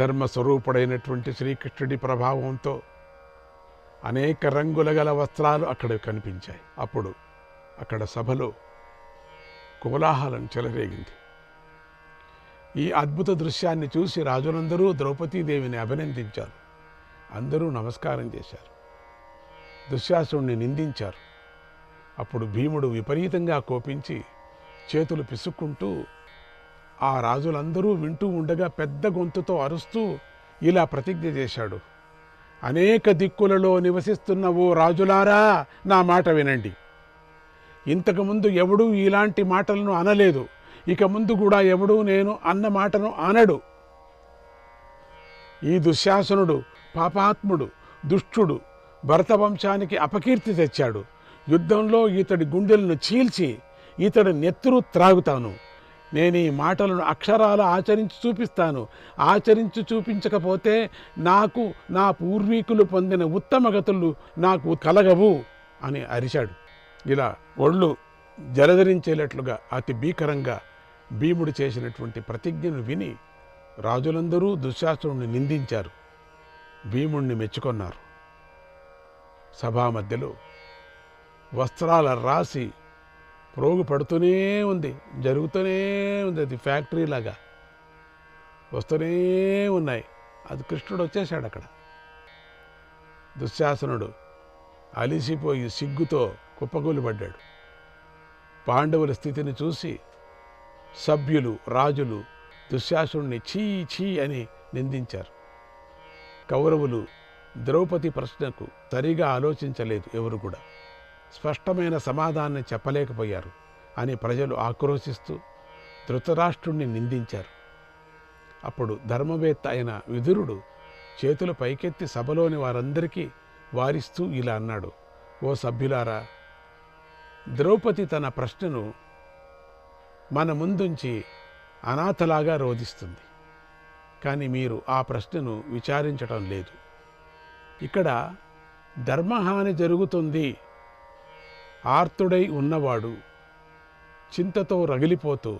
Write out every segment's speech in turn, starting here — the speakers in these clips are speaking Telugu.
ధర్మస్వరూపుడైనటువంటి శ్రీకృష్ణుడి ప్రభావంతో అనేక రంగుల గల వస్త్రాలు అక్కడ కనిపించాయి. అప్పుడు అక్కడ సభలో కోలాహలం చెలరేగింది. ఈ అద్భుత దృశ్యాన్ని చూసి రాజులందరూ ద్రౌపదీదేవిని అభినందించారు. అందరూ నమస్కారం చేశారు. దుశ్శాసనుడిని నిందించారు. అప్పుడు భీముడు విపరీతంగా కోపించి చేతులు పిసుక్కుంటూ ఆ రాజులందరూ వింటూ ఉండగా పెద్ద గొంతుతో అరుస్తూ ఇలా ప్రతిజ్ఞ చేశాడు. అనేక దిక్కులలో నివసిస్తున్న ఓ రాజులారా, నా మాట వినండి. ఇంతకుముందు ఎవడూ ఇలాంటి మాటలను అనలేదు. ఇక ముందు కూడా ఎవడూ నేను అన్న మాటను అనడు. ఈ దుశ్శాసనుడు పాపాత్ముడు, దుష్టుడు, భరతవంశానికి అపకీర్తి తెచ్చాడు. యుద్ధంలో ఇతడి గుండెలను చీల్చి ఇతడి నెత్తురు త్రాగుతాను. నేను ఈ మాటలను అక్షరాల ఆచరించి చూపిస్తాను. ఆచరించి చూపించకపోతే నాకు నా పూర్వీకులు పొందిన ఉత్తమ గతులు నాకు కలగవు అని అరిచాడు. ఇలా ఒళ్ళు జలధరించేటట్లుగా అతి భీకరంగా భీముడు చేసినటువంటి ప్రతిజ్ఞను విని రాజులందరూ దుశ్శాసనుడిని నిందించారు. భీముణ్ణి మెచ్చుకొన్నారు. సభా మధ్యలో వస్త్రాల రాసి ప్రోగు పడుతూనే ఉంది, జరుగుతూనే ఉంది. అది ఫ్యాక్టరీ లాగా వస్తూనే ఉన్నాయి. అది కృష్ణుడు వచ్చేసాడు. అక్కడ దుశ్శాసనుడు అలిసిపోయి సిగ్గుతో కుప్పకూలిపడ్డాడు. పాండవుల స్థితిని చూసి సభ్యులు, రాజులు దుశ్శాసనుడిని ఛీ ఛీ అని నిందించారు. కౌరవులు ద్రౌపది ప్రశ్నకు సరిగా ఆలోచించలేదు. ఎవరు కూడా స్పష్టమైన సమాధానం చెప్పలేకపోయారు అని ప్రజలు ఆక్రోశిస్తూ ధృతరాష్ట్రుణ్ణి నిందించారు. అప్పుడు ధర్మవేత్త అయిన విదురుడు చేతులు పైకెత్తి సభలోని వారందరికీ వారిస్తూ ఇలా అన్నాడు. ఓ సభ్యులారా, ద్రౌపది తన ప్రశ్నను మన ముందుంచి అనాథలాగా రోధిస్తుంది. కానీ మీరు ఆ ప్రశ్నను విచారించటం లేదు. ఇక్కడ ధర్మహాని జరుగుతుంది. ఆర్తుడై ఉన్నవాడు చింతతో రగిలిపోతూ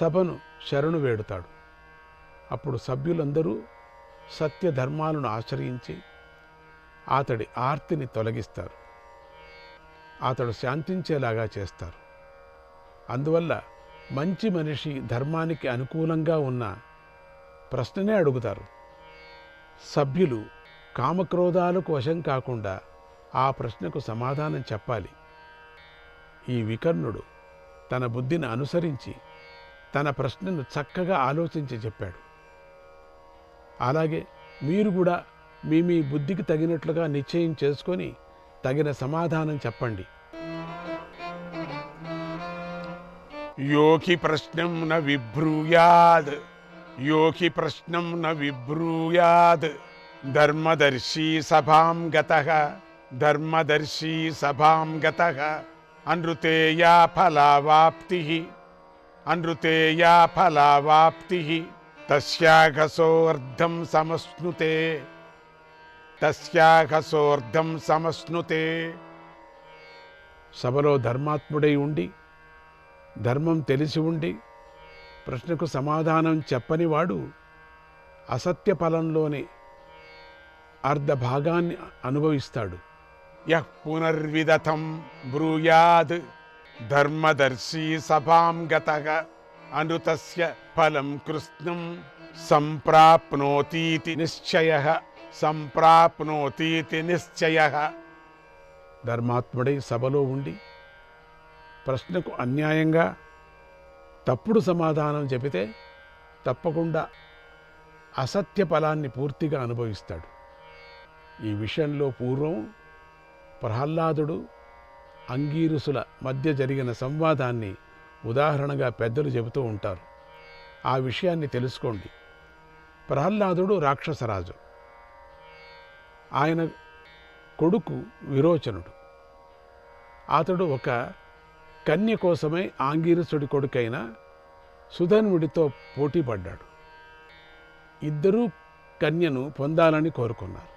సభను శరణు వేడుతాడు. అప్పుడు సభ్యులందరూ సత్యధర్మాలను ఆశ్రయించి అతడి ఆర్తిని తొలగిస్తారు. అతడు శాంతించేలాగా చేస్తారు. అందువల్ల మంచి మనిషి ధర్మానికి అనుకూలంగా ఉన్న ప్రశ్ననే అడుగుతారు. సభ్యులు కామక్రోధాలకు వశం కాకుండా ఆ ప్రశ్నకు సమాధానం చెప్పాలి. ఈ వికర్ణుడు తన బుద్ధిని అనుసరించి తన ప్రశ్నను చక్కగా ఆలోచించి చెప్పాడు. అలాగే మీరు కూడా మీ బుద్ధికి తగినట్లుగా నిశ్చయం చేసుకొని తగిన సమాధానం చెప్పండి. యోకి ప్రశ్నం న విభ్రూయాద్, యోకి ప్రశ్నం న విభ్రూయాద్, ధర్మదర్శి సభాం గతః, ధర్మదర్శి సభాం గతః, అనృతేయా ఫలావాప్తిః, అనృతేయా ఫలావాప్తిః, తస్యాఘసోర్ధం సమశ్నుతే, తస్యాఘసోర్ధం సమశ్నుతే. సభలో ధర్మాత్ముడై ఉండి, ధర్మం తెలిసి ఉండి ప్రశ్నకు సమాధానం చెప్పనివాడు అసత్య ఫలంలోని అర్ధభాగాన్ని అనుభవిస్తాడు. యః పునర్విదథం బ్రూయాద్, ధర్మదర్శి సభాం గతః, అనృతస్య ఫలం కృష్ణం సంప్రాప్నోతీతి నిశ్చయః, సంప్రాప్నోతీతి నిశ్చయః. ధర్మాత్ముడై సభలో ఉండి ప్రశ్నకు అన్యాయంగా తప్పుడు సమాధానం చెబితే తప్పకుండా అసత్య ఫలాన్ని పూర్తిగా అనుభవిస్తాడు. ఈ విషయంలో పూర్వం ప్రహ్లాదుడు అంగీరసుల మధ్య జరిగిన సంవాదాన్ని ఉదాహరణగా పెద్దలు చెబుతూ ఉంటారు. ఆ విషయాన్ని తెలుసుకోండి. ప్రహ్లాదుడు రాక్షసరాజు. ఆయన కొడుకు విరోచనుడు. అతడు ఒక కన్య కోసమై ఆంగీరసుడి కొడుకైన సుధన్వుడితో పోటీ పడ్డాడు. ఇద్దరూ కన్యను పొందాలని కోరుకున్నారు.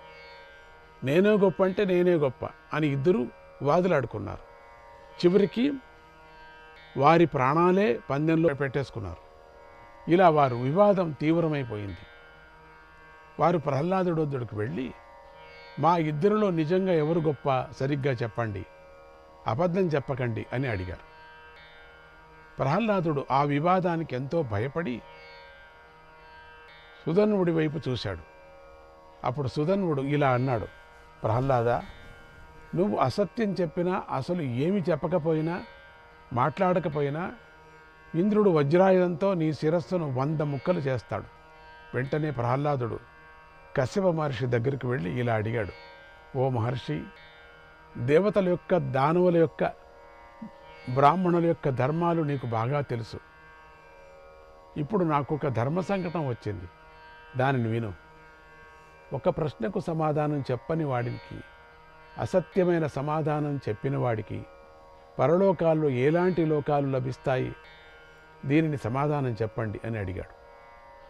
నేనే గొప్ప అంటే నేనే గొప్ప అని ఇద్దరూ వాదులాడుకున్నారు. చివరికి వారి ప్రాణాలే పందెంలో పెట్టేసుకున్నారు. ఇలా వారు వివాదం తీవ్రమైపోయింది. వారు ప్రహ్లాదుడి వద్దకు వెళ్ళి, మా ఇద్దరిలో నిజంగా ఎవరు గొప్ప సరిగ్గా చెప్పండి, అబద్ధం చెప్పకండి అని అడిగారు. ప్రహ్లాదుడు ఆ వివాదానికి ఎంతో భయపడి సుధన్వుడి వైపు చూశాడు. అప్పుడు సుధన్వుడు ఇలా అన్నాడు, ప్రహ్లాద, నువ్వు అసత్యం చెప్పినా, అసలు ఏమి చెప్పకపోయినా, మాట్లాడకపోయినా ఇంద్రుడు వజ్రాయుధంతో నీ శిరస్సును 100 ముక్కలు చేస్తాడు. వెంటనే ప్రహ్లాదుడు కశ్యప మహర్షి దగ్గరికి వెళ్ళి ఇలా అడిగాడు, ఓ మహర్షి, దేవతల యొక్క, దానవుల యొక్క, బ్రాహ్మణుల యొక్క ధర్మాలు నీకు బాగా తెలుసు. ఇప్పుడు నాకు ఒక ధర్మ సంకటం వచ్చింది, దానిని విను. ఒక ప్రశ్నకు సమాధానం చెప్పని వాడికి, అసత్యమైన సమాధానం చెప్పిన వాడికి పరలోకాల్లో ఎలాంటి లోకాలు లభిస్తాయి? దీనిని సమాధానం చెప్పండి అని అడిగాడు.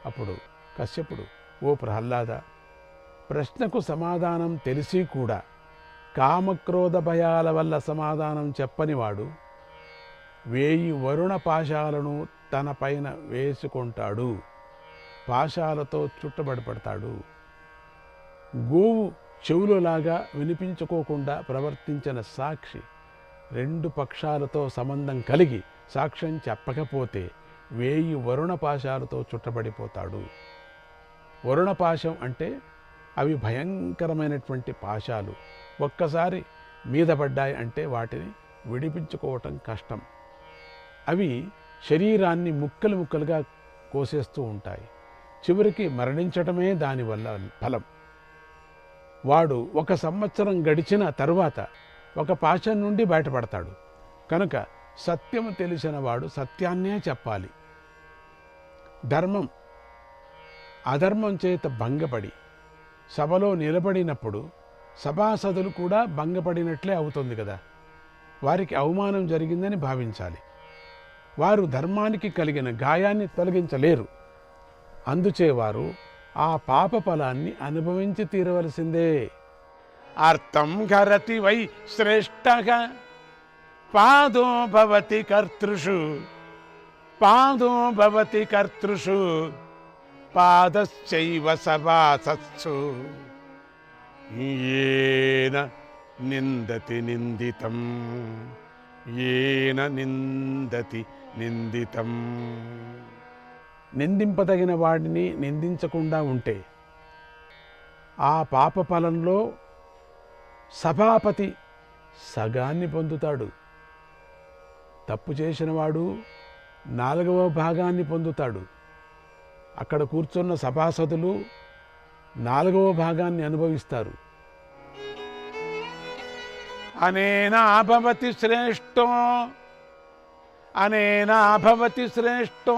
అప్పుడు కశ్యపుడు, ఓ ప్రహ్లాద, ప్రశ్నకు సమాధానం తెలిసి కూడా కామక్రోధ భయాల వల్ల సమాధానం చెప్పనివాడు 1000 వరుణ పాశాలను తన పైన వేసుకుంటాడు, పాశాలతో చుట్టబడతాడు. గోవు చెవులలాగా వినిపించుకోకుండా ప్రవర్తించిన సాక్షి 2 పక్షాలతో సంబంధం కలిగి సాక్ష్యం చెప్పకపోతే 1000 వరుణ పాశాలతో చుట్టబడిపోతాడు. వరుణ పాశం అంటే అవి భయంకరమైనటువంటి పాశాలు. ఒక్కసారి మీద పడ్డాయి అంటే వాటిని విడిపించుకోవటం కష్టం. అవి శరీరాన్ని ముక్కలు ముక్కలుగా కోసేస్తూ ఉంటాయి. చివరికి మరణించటమే దానివల్ల ఫలం. వాడు 1 సంవత్సరం గడిచిన తరువాత ఒక పాశం నుండి బయటపడతాడు. కనుక సత్యము తెలిసిన వాడు సత్యాన్నే చెప్పాలి. ధర్మం అధర్మం చేత భంగపడి సభలో నిలబడినప్పుడు సభాసదులు కూడా భంగపడినట్లే అవుతుంది కదా. వారికి అవమానం జరిగిందని భావించాలి. వారు ధర్మానికి కలిగిన గాయాన్ని తొలగించలేరు. అందుచే వారు ఆ పాప ఫలాన్ని అనుభవించి తీరవలసిందే. అర్థం కరతి వై శ్రేష్ఠగా పాదో భవతి కర్తృషు, పాదో భవతి కర్తృషు, పాదశ్చైవ సభాసత్సు, ఏన నిందతి నిందితం, ఏన నిందతి నిందితం. నిందింపదగిన వాడిని నిందించకుండా ఉంటే ఆ పాప ఫలంలో సభాపతి సగాన్ని పొందుతాడు. తప్పు చేసినవాడు 4వ భాగాన్ని పొందుతాడు. అక్కడ కూర్చున్న సభాసదులు 4వ భాగాన్ని అనుభవిస్తారు. అనేనా భవతి శ్రేష్టో, అనేనా భవతి శ్రేష్టో,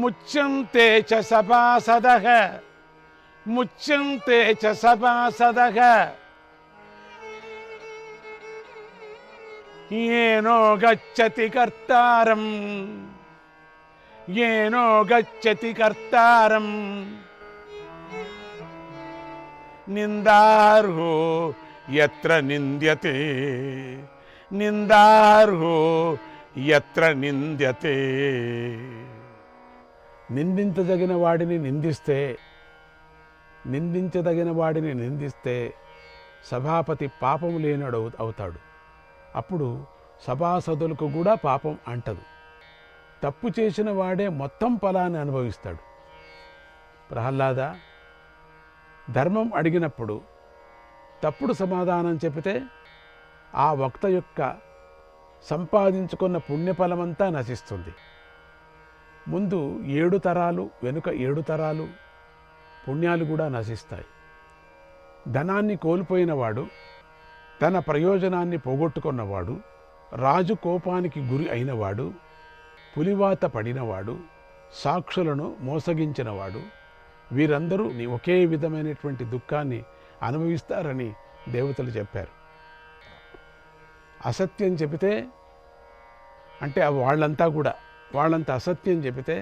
ముచ్యంతే చ సభాసదః, ముచ్యంతే చ సభాసదః, ఏనో గచ్చతి కర్తారం, ఏనో గచ్చతి కర్తారం, నిందార్హో యత్ర నింద్యతే, నిందార్హో యత్ర నింద్యతే. నిందించదగిన వాడిని నిందిస్తే, నిందించదగిన వాడిని నిందిస్తే సభాపతి పాపము లేనివాడు అవుతాడు. అప్పుడు సభాసదులకు కూడా పాపం అంటదు. తప్పు చేసిన వాడే మొత్తం ఫలాన్ని అనుభవిస్తాడు. ప్రహ్లాద, ధర్మం అడిగినప్పుడు తప్పుడు సమాధానం చెబితే ఆ వక్త యొక్క సంపాదించుకున్న పుణ్యఫలమంతా నశిస్తుంది. ముందు 7 తరాలు, వెనుక 7 తరాలు పుణ్యాలు కూడా నశిస్తాయి. ధనాన్ని కోల్పోయినవాడు, తన ప్రయోజనాన్ని పోగొట్టుకున్నవాడు, రాజు కోపానికి గురి అయినవాడు, పులివాత పడినవాడు, సాక్షులను మోసగించినవాడు, వీరందరూ ఒకే విధమైనటువంటి దుఃఖాన్ని అనుభవిస్తారని దేవతలు చెప్పారు. అసత్యం చెబితే అంటే వాళ్ళంతా అసత్యం చెబితే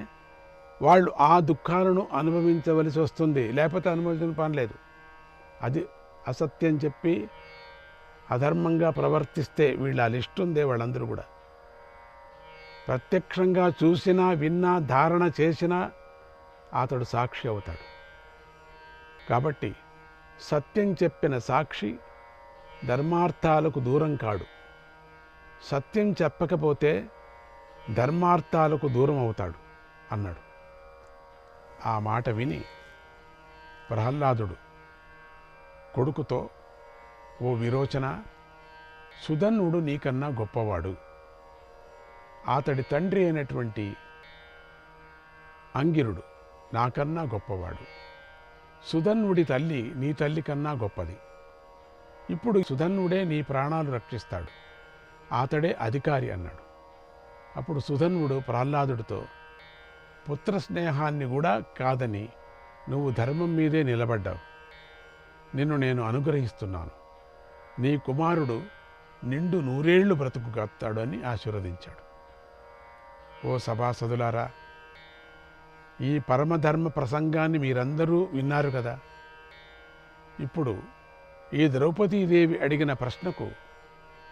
వాళ్ళు ఆ దుఃఖాలను అనుభవించవలసి వస్తుంది, లేకపోతే అనుభవించిన పని లేదు. అది అసత్యం చెప్పి అధర్మంగా ప్రవర్తిస్తే వీళ్ళ లిస్ట్ ఉందే వాళ్ళందరూ కూడా. ప్రత్యక్షంగా చూసినా విన్నా ధారణ చేసినా అతడు సాక్షి అవుతాడు. కాబట్టి సత్యం చెప్పిన సాక్షి ధర్మార్థాలకు దూరం కాడు. సత్యం చెప్పకపోతే ధర్మార్థాలకు దూరం అవుతాడు అన్నాడు. ఆ మాట విని ప్రహ్లాదుడు కొడుకుతో, ఓ విరోచన, సుధన్వుడు నీకన్నా గొప్పవాడు. అతడి తండ్రి అయినటువంటి అంగిరుడు నాకన్నా గొప్పవాడు. సుధన్వుడి తల్లి నీ తల్లి కన్నా గొప్పది. ఇప్పుడు సుధన్వుడే నీ ప్రాణాలు రక్షిస్తాడు. అతడే అధికారి అన్నాడు. అప్పుడు సుధన్వుడు ప్రహ్లాదుడితో, పుత్ర స్నేహాన్ని కూడా కాదని నువ్వు ధర్మం మీదే నిలబడ్డావు. నిన్ను నేను అనుగ్రహిస్తున్నాను. నీ కుమారుడు నిండు 100 ఏళ్లు బ్రతుకుతాడు అని ఆశీర్వదించాడు. ఓ సభాసదులారా, ఈ పరమధర్మ ప్రసంగాన్ని మీరందరూ విన్నారు కదా. ఇప్పుడు ఈ ద్రౌపదీదేవి అడిగిన ప్రశ్నకు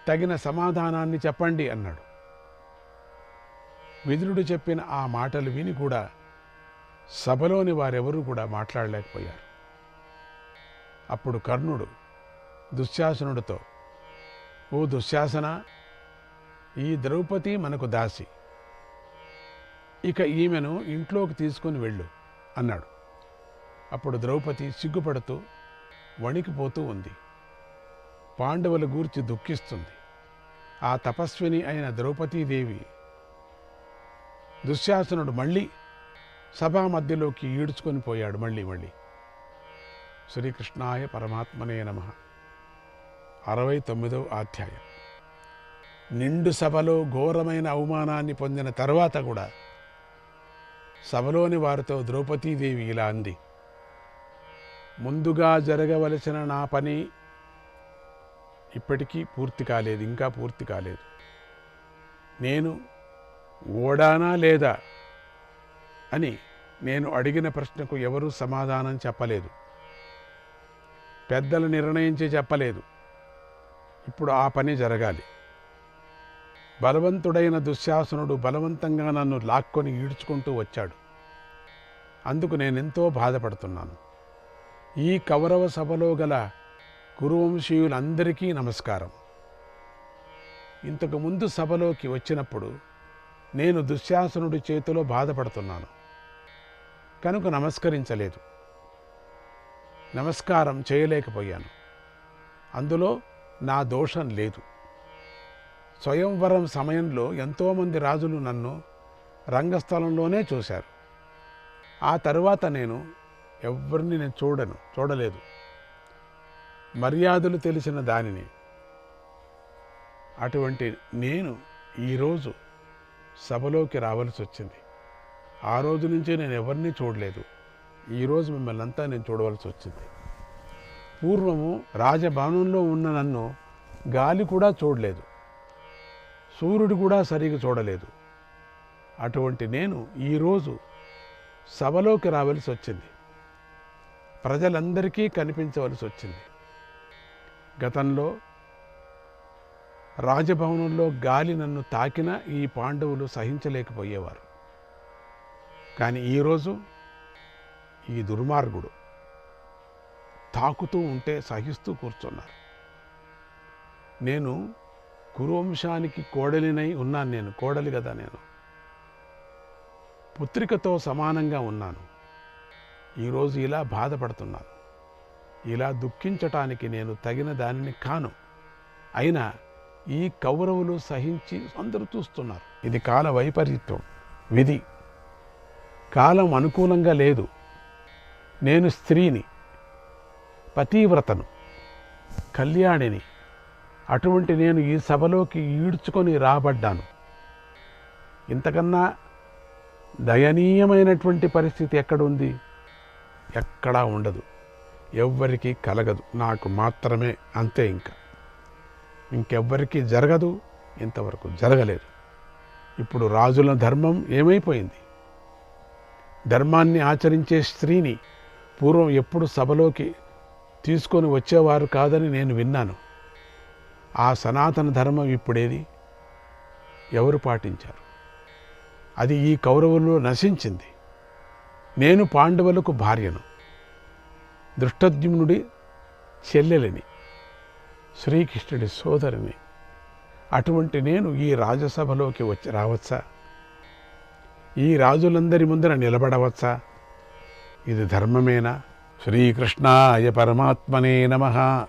తగిన సమాధానాన్ని చెప్పండి అన్నాడు. విదురుడు చెప్పిన ఆ మాటలు విని కూడా సభలోని వారెవరూ కూడా మాట్లాడలేకపోయారు. అప్పుడు కర్ణుడు దుశ్శాసనుడితో, ఓ దుశ్శాసన, ఈ ద్రౌపది మనకు దాసి. ఇక ఈమెను ఇంట్లోకి తీసుకొని వెళ్ళు అన్నాడు. అప్పుడు ద్రౌపది సిగ్గుపడుతూ వణికిపోతూ ఉంది. పాండవుల గూర్చి దుఃఖిస్తుంది. ఆ తపస్విని అయిన ద్రౌపదీదేవి దుశ్శాసనుడు మళ్ళీ సభా మధ్యలోకి ఈడ్చుకొని పోయాడు. మళ్ళీ శ్రీకృష్ణాయ పరమాత్మనే నమః. 69వ అధ్యాయం. నిండు సభలో ఘోరమైన అవమానాన్ని పొందిన తర్వాత కూడా సభలోని వారితో ద్రౌపదీదేవి ఇలా అంది, ముందుగా జరగవలసిన నా పని ఇప్పటికీ పూర్తి కాలేదు, ఇంకా పూర్తి కాలేదు. నేను ఓడానా లేదా అని నేను అడిగిన ప్రశ్నకు ఎవరూ సమాధానం చెప్పలేదు. పెద్దలు నిర్ణయించి చెప్పలేదు. ఇప్పుడు ఆ పని జరగాలి. బలవంతుడైన దుశ్శాసనుడు బలవంతంగా నన్ను లాక్కొని ఈడ్చుకుంటూ వచ్చాడు. అందుకు నేనెంతో బాధపడుతున్నాను. ఈ కౌరవ సభలో గల కురువంశీయులందరికీ నమస్కారం. ఇంతకుముందు సభలోకి వచ్చినప్పుడు నేను దుశ్శాసనుడి చేతిలో బాధపడుతున్నాను కనుక నమస్కరించలేదు, నమస్కారం చేయలేకపోయాను. అందులో నా దోషం లేదు. స్వయంవరం సమయంలో ఎంతోమంది రాజులు నన్ను రంగస్థలంలోనే చూశారు. ఆ తరువాత నేను ఎవరిని చూడలేదు. మర్యాదలు తెలిసిన దానిని. అటువంటి నేను ఈరోజు సభలోకి రావాల్సి వచ్చింది. ఆ రోజు నుంచి నేను ఎవరిని చూడలేదు. ఈరోజు మిమ్మల్ని అంతా నేను చూడవలసి వచ్చింది. పూర్వము రాజభవనంలో ఉన్న నన్ను గాలి కూడా చూడలేదు, సూర్యుడు కూడా సరిగా చూడలేదు. అటువంటి నేను ఈరోజు సభలోకి రావలసి వచ్చింది. ప్రజలందరికీ కనిపించవలసి వచ్చింది. గతంలో రాజభవనంలో గాలి నన్ను తాకినా ఈ పాండవులు సహించలేకపోయేవారు. కానీ ఈరోజు ఈ దుర్మార్గుడు తాకుతూ ఉంటే సహిస్తూ కూర్చున్నారు. నేను కురువంశానికి కోడలినై ఉన్నాను. నేను కోడలి కదా, నేను పుత్రికతో సమానంగా ఉన్నాను. ఈరోజు ఇలా బాధపడుతున్నాను. ఇలా దుఃఖించటానికి నేను తగిన దానిని కాను. అయినా ఈ కౌరవులు సహించి అందరూ చూస్తున్నారు. ఇది కాల వైపరీత్యం, విధి. కాలం అనుకూలంగా లేదు. నేను స్త్రీని, పతివ్రతను, కళ్యాణిని. అటువంటి నేను ఈ సభలోకి ఈడ్చుకొని రాబడ్డాను. ఇంతకన్నా దయనీయమైనటువంటి పరిస్థితి ఎక్కడుంది? ఎక్కడా ఉండదు. ఎవ్వరికీ కలగదు. నాకు మాత్రమే, అంతే. ఇంకెవ్వరికీ జరగదు. ఇంతవరకు జరగలేదు. ఇప్పుడు రాజుల ధర్మం ఏమైపోయింది? ధర్మాన్ని ఆచరించే స్త్రీని పూర్వం ఎప్పుడు సభలోకి తీసుకొని వచ్చేవారు కాదని నేను విన్నాను. ఆ సనాతన ధర్మం ఇప్పుడేది? ఎవరు పాటించారు? అది ఈ కౌరవుల్లో నశించింది. నేను పాండవులకు భార్యను, దృష్టద్యుమ్నుడి చెల్లెలిని, శ్రీకృష్ణుడి సోదరిని. అటువంటి నేను ఈ రాజసభలోకి రావచ్చా? ఈ రాజులందరి ముందర నిలబడవచ్చా? ఇది ధర్మమేనా? శ్రీకృష్ణాయ పరమాత్మనే నమః.